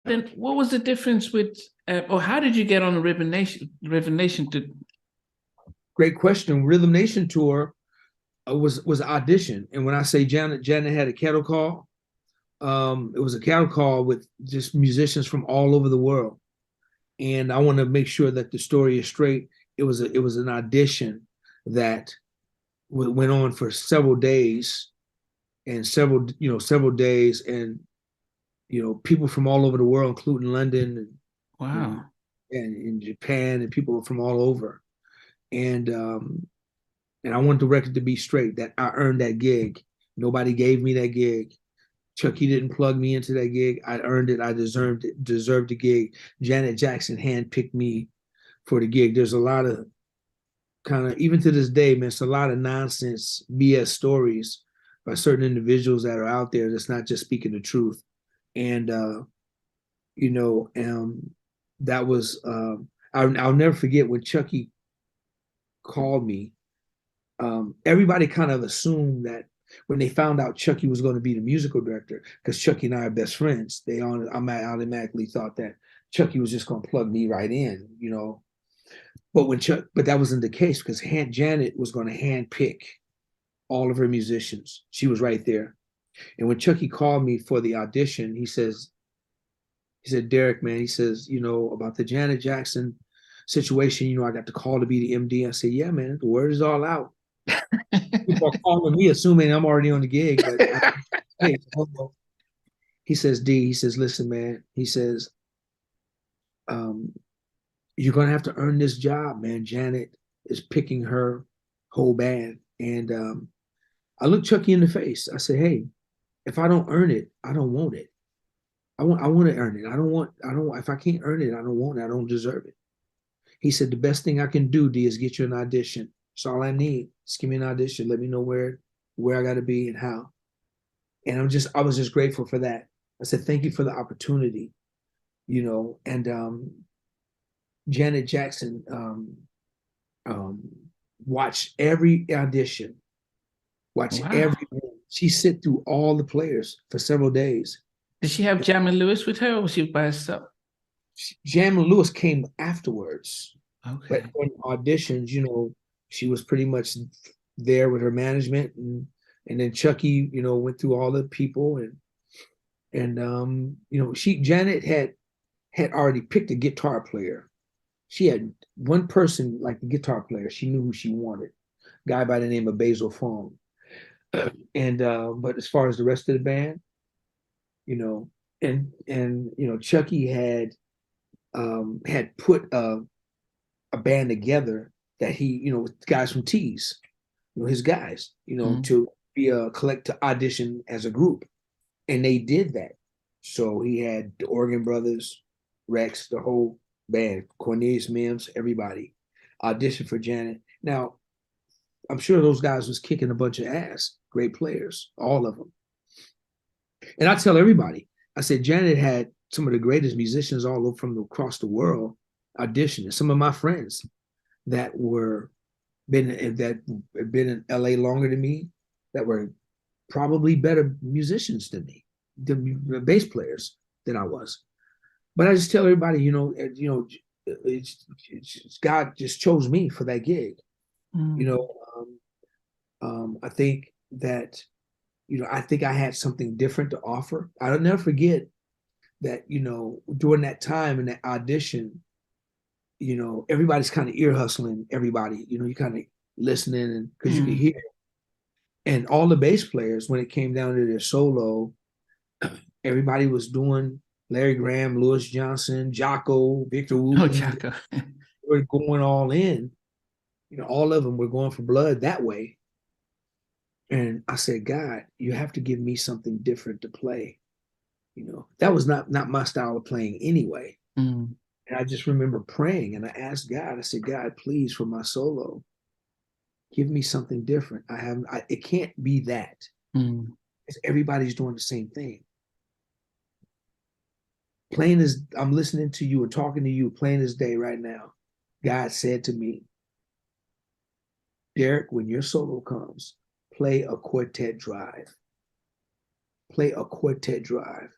Then what was the difference with, or how did you get on the Rhythm Nation to? Great question. Rhythm Nation tour was audition, and when I say Janet had a cattle call, it was a cattle call with just musicians from all over the world. And I want to make sure that the story is straight. It was an audition that went on for several days, and several days, and people from all over the world, including London Wow. and in Japan, and people from all over. And and I want the record to be straight, that I earned that gig. Nobody gave me that gig. Chucky didn't plug me into that gig. I earned it. I deserved the gig. Janet Jackson handpicked me for the gig. There's a lot of kind of, even to this day, man, it's a lot of nonsense BS stories by certain individuals that are out there that's not just speaking the truth. And you know, that was I'll never forget when Chucky called me. Everybody kind of assumed that when they found out Chucky was going to be the musical director, because Chucky and I are best friends, they automatically thought that Chucky was just going to plug me right in. But that wasn't the case, because Janet was going to hand pick all of her musicians. She was right there. And when Chucky called me for the audition, he said, Derek, man, he says, about the Janet Jackson situation, I got the call to be the MD. I said, yeah, man, the word is all out. People are calling me, assuming I'm already on the gig, but hey, he says, D, he says, listen, man, he says, um, you're gonna have to earn this job, man. Janet is picking her whole band. And I looked Chucky in the face. I said, hey, if I don't earn it, I don't want it. I want to earn it. If I can't earn it, I don't want it. I don't deserve it. He said, the best thing I can do, D, is get you an audition. That's all I need. Just give me an audition. Let me know where I gotta be and how. And I was just grateful for that. I said, thank you for the opportunity. And Janet Jackson um, watched every audition, watched Wow. every. She sit through all the players for several days. Did she have Jamie Lewis with her, or was she by herself? Jam and Lewis came afterwards, but Okay. on auditions, she was pretty much there with her management, and then Chucky, went through all the people, and Janet had already picked a guitar player. She had one person, like the guitar player. She knew who she wanted, a guy by the name of Basil Fong. And but as far as the rest of the band, you know, and Chucky had put a band together that he, with guys from Tees, his guys, Mm. to be a collect to audition as a group, and they did that. So he had the Organ Brothers, Rex, the whole band, Cornelius Mims, everybody audition for Janet. Now, I'm sure those guys was kicking a bunch of ass, great players, all of them. And I tell everybody, I said Janet had some of the greatest musicians all over from across the world auditioning. Some of my friends that were that had been in LA longer than me, that were probably better musicians than me, the bass players than I was. But I just tell everybody, God just chose me for that gig. You Mm. know, I think that, I think I had something different to offer. I'll never forget that, during that time in that audition, everybody's kind of ear hustling everybody, you kind of listening, and because you could Mm. hear. And all the bass players, when it came down to their solo, everybody was doing Larry Graham, Louis Johnson, Jocko, Victor Oh, Wooten. Chaco. Were going all in. All of them were going for blood that way. And I said, God, you have to give me something different to play. That was not my style of playing anyway. Mm. And I just remember praying, and I asked God, I said, God, please, for my solo, give me something different. It can't be that. Mm. Everybody's doing the same thing. Plain as I'm listening to you and talking to you, plain as day right now, God said to me, Derek, when your solo comes, play a quartet drive. Play a quartet drive.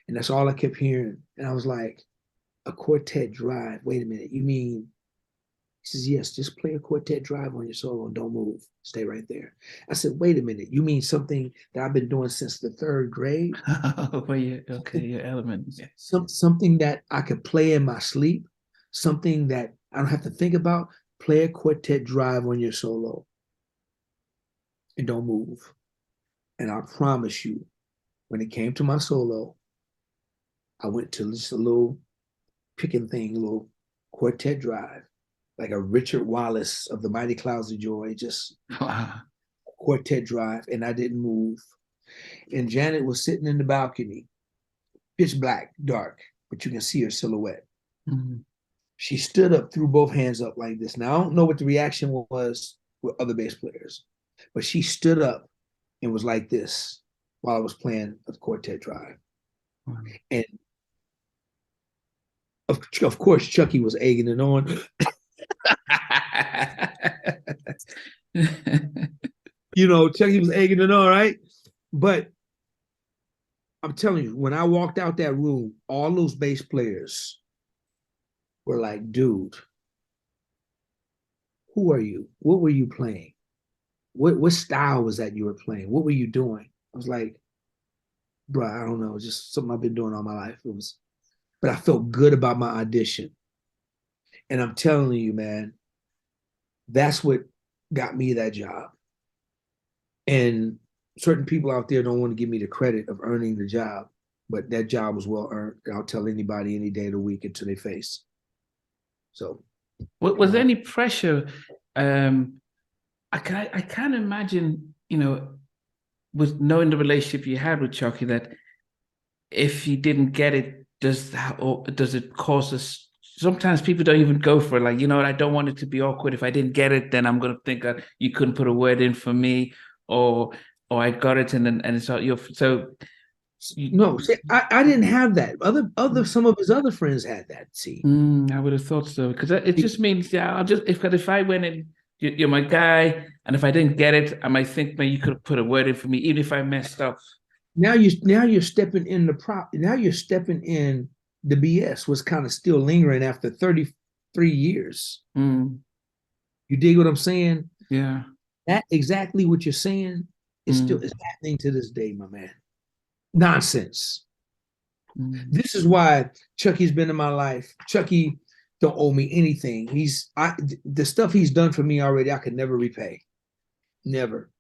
And that's all I kept hearing. And I was like, a quartet drive. Wait a minute. You mean, he says, yes, just play a quartet drive on your solo and don't move. Stay right there. I said, wait a minute. You mean something that I've been doing since the 3rd grade? Okay, your element. Yeah. Something that I could play in my sleep, something that I don't have to think about. Play a quartet drive on your solo and don't move. And I promise you, when it came to my solo, I went to just a little picking thing, a little quartet drive, like a Richard Wallace of the Mighty Clouds of Joy, just quartet drive, and I didn't move. And Janet was sitting in the balcony, pitch black, dark, but you can see her silhouette. Mm-hmm. She stood up, threw both hands up like this. Now, I don't know what the reaction was with other bass players, but she stood up and was like this while I was playing a quartet drive. Wow. And of course, Chucky was egging it on. Chucky was egging it on, right? But I'm telling you, when I walked out that room, all those bass players were like, dude, who are you? What were you playing? What style was that you were playing? What were you doing? I was like, bro, I don't know. It's just something I've been doing all my life. But I felt good about my audition. And I'm telling you, man, that's what got me that job. And certain people out there don't want to give me the credit of earning the job, but that job was well earned. I'll tell anybody any day of the week until they face. So, was there any pressure? I can't imagine, with knowing the relationship you had with Chucky, that if you didn't get it, does it cause us? Sometimes people don't even go for it. Like, I don't want it to be awkward. If I didn't get it, then I'm going to think that you couldn't put a word in for me, or I got it and it's not your. So no, see, I didn't have that. Some of his other friends had that. See, I would have thought so, because it just means, yeah, if I went in, you're my guy, and if I didn't get it, I might think, man, you could have put a word in for me, even if I messed up. Now you're stepping in now you're stepping in the BS was kind of still lingering after 33 years. Mm. You dig what I'm saying? Yeah. That exactly what you're saying is still is happening to this day, my man. Nonsense. This is why Chucky's been in my life. Chucky don't owe me anything. The stuff he's done for me already, I could never repay. Never.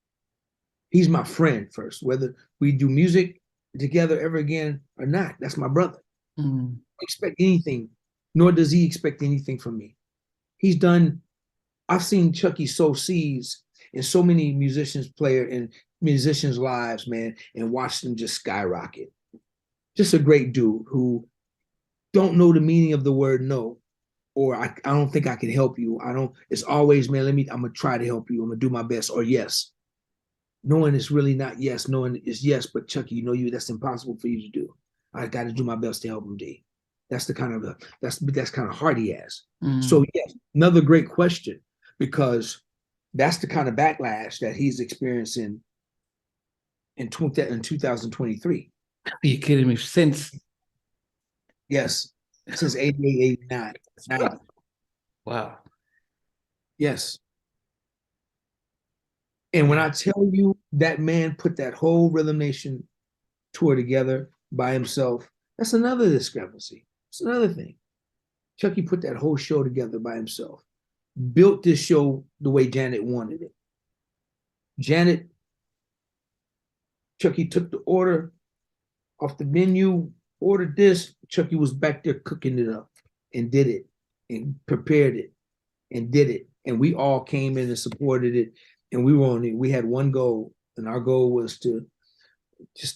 He's my friend first, whether we do music together ever again or not. That's my brother. I don't expect anything, nor does he expect anything from me. I've seen Chucky sow seeds in so many musicians' lives, man, and watched them just skyrocket. Just a great dude who don't know the meaning of the word no, or I don't think I can help you. It's always, man, I'm gonna try to help you. I'm gonna do my best, or yes. Knowing it's really not yes, knowing it's yes, but Chucky, that's impossible for you to do. I got to do my best to help him, D. That's the kind of heart he has. So yes, another great question, because that's the kind of backlash that he's experiencing in 2023. Are you kidding me? Since 88, 89, 90. Wow. Yes. And when I tell you that man put that whole Rhythm Nation tour together by himself, that's another discrepancy. It's another thing. Chucky put that whole show together by himself, built this show the way Janet wanted it. Chucky took the order off the menu, ordered this. Chucky was back there cooking it up and did it and prepared it and did it. And we all came in and supported it. And we had one goal, and our goal was to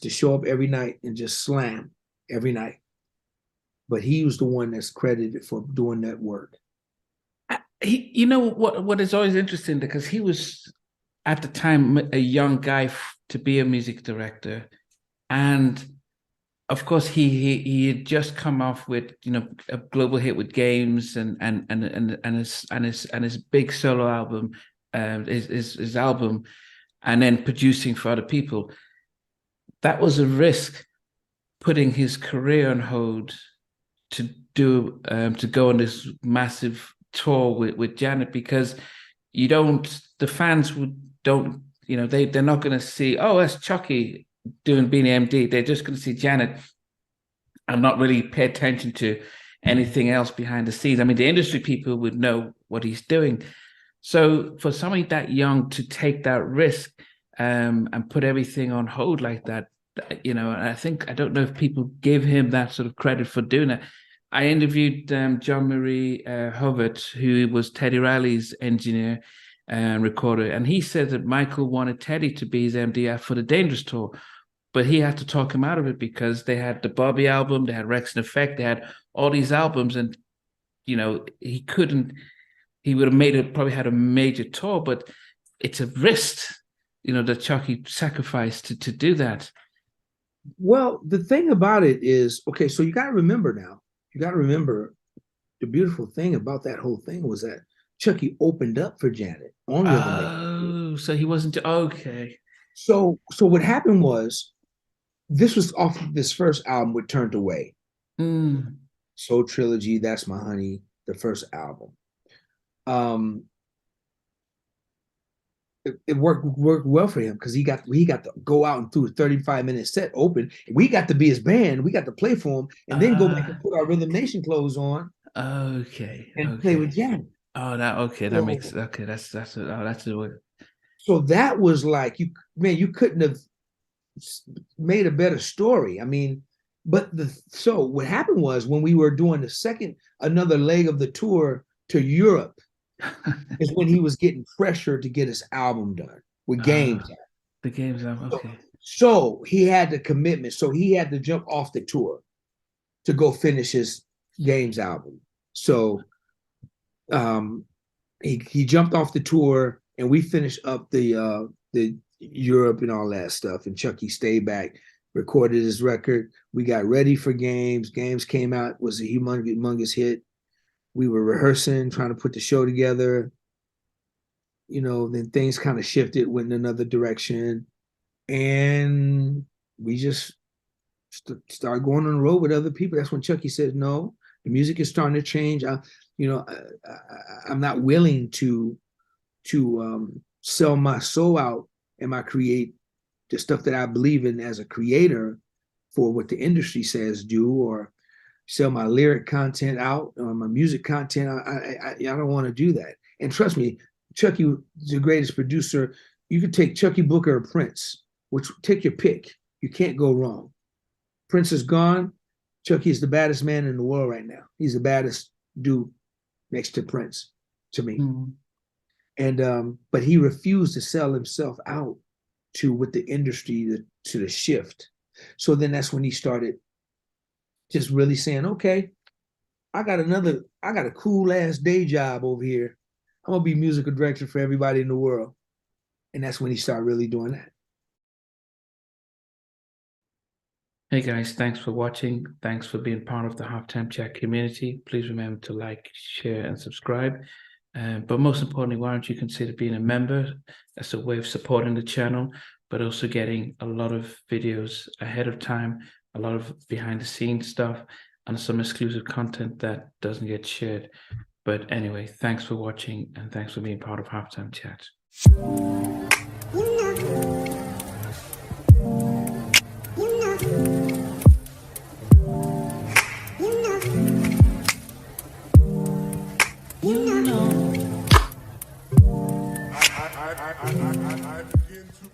show up every night and just slam every night. But he was the one that's credited for doing that work. What is always interesting, because he was at the time a young guy to be a music director, and of course he had just come off with a global hit with Games and his big solo album, his album, and then producing for other people. That was a risk putting his career on hold to go on this massive tour with Janet, because the fans don't, they're not going to see, oh, that's Chucky doing Beanie MD. They're just going to see Janet and not really pay attention to anything else behind the scenes. I mean, the industry people would know what he's doing. So for somebody that young to take that risk and put everything on hold like that, and I don't know if people give him that sort of credit for doing it. I interviewed John Marie Hovert, who was Teddy Riley's engineer and recorder, and he said that Michael wanted Teddy to be his MD for the Dangerous tour, but he had to talk him out of it because they had the Bobby album, they had Rex and Effect, they had all these albums, and he couldn't. He would have probably had a major tour, but it's a risk, that Chucky sacrificed to do that. Well, the thing about it is, okay, so you got to remember the beautiful thing about that whole thing was that Chucky opened up for Janet on Rhythm. Oh, so he wasn't okay. So what happened was, this was off of this first album with Turned Away. Soul Trilogy, That's My Honey, the first album. It worked well for him because he got to go out and do a 35-minute set open. We got to be his band. We got to play for him, and then go back and put our Rhythm Nation clothes on. Okay. And play with Janet. Oh, that makes okay. That's the way. So that was like, you couldn't have made a better story. I mean, so what happened was, when we were doing another leg of the tour to Europe, is when he was getting pressure to get his album done with Games. The Games album, okay. So he had the commitment. So he had to jump off the tour to go finish his Games album. So he jumped off the tour, and we finished up the Europe and all that stuff. And Chucky stayed back, recorded his record. We got ready for Games. Games came out, was a humongous hit. We were rehearsing, trying to put the show together. Then things kind of shifted, went in another direction. And we just started going on the road with other people. That's when Chucky said, no, the music is starting to change. I'm not willing to sell my soul out and create the stuff that I believe in as a creator for what the industry says do, or sell my lyric content out or my music content. I don't want to do that. And trust me, Chucky is the greatest producer. You could take Chucky Booker or Prince, take your pick. You can't go wrong. Prince is gone. Chucky is the baddest man in the world right now. He's the baddest dude next to Prince, to me. And but he refused to sell himself out with the industry to the shift. So then that's when he started just really saying, okay, I got a cool ass day job over here. I'm gonna be musical director for everybody in the world. And that's when he started really doing that. Hey guys, thanks for watching. Thanks for being part of the Halftime Chat community. Please remember to like, share, and subscribe. But most importantly, why don't you consider being a member? That's a way of supporting the channel, but also getting a lot of videos ahead of time, a lot of behind the scenes stuff, and some exclusive content that doesn't get shared. But anyway, thanks for watching, and thanks for being part of Halftime Chat. I begin to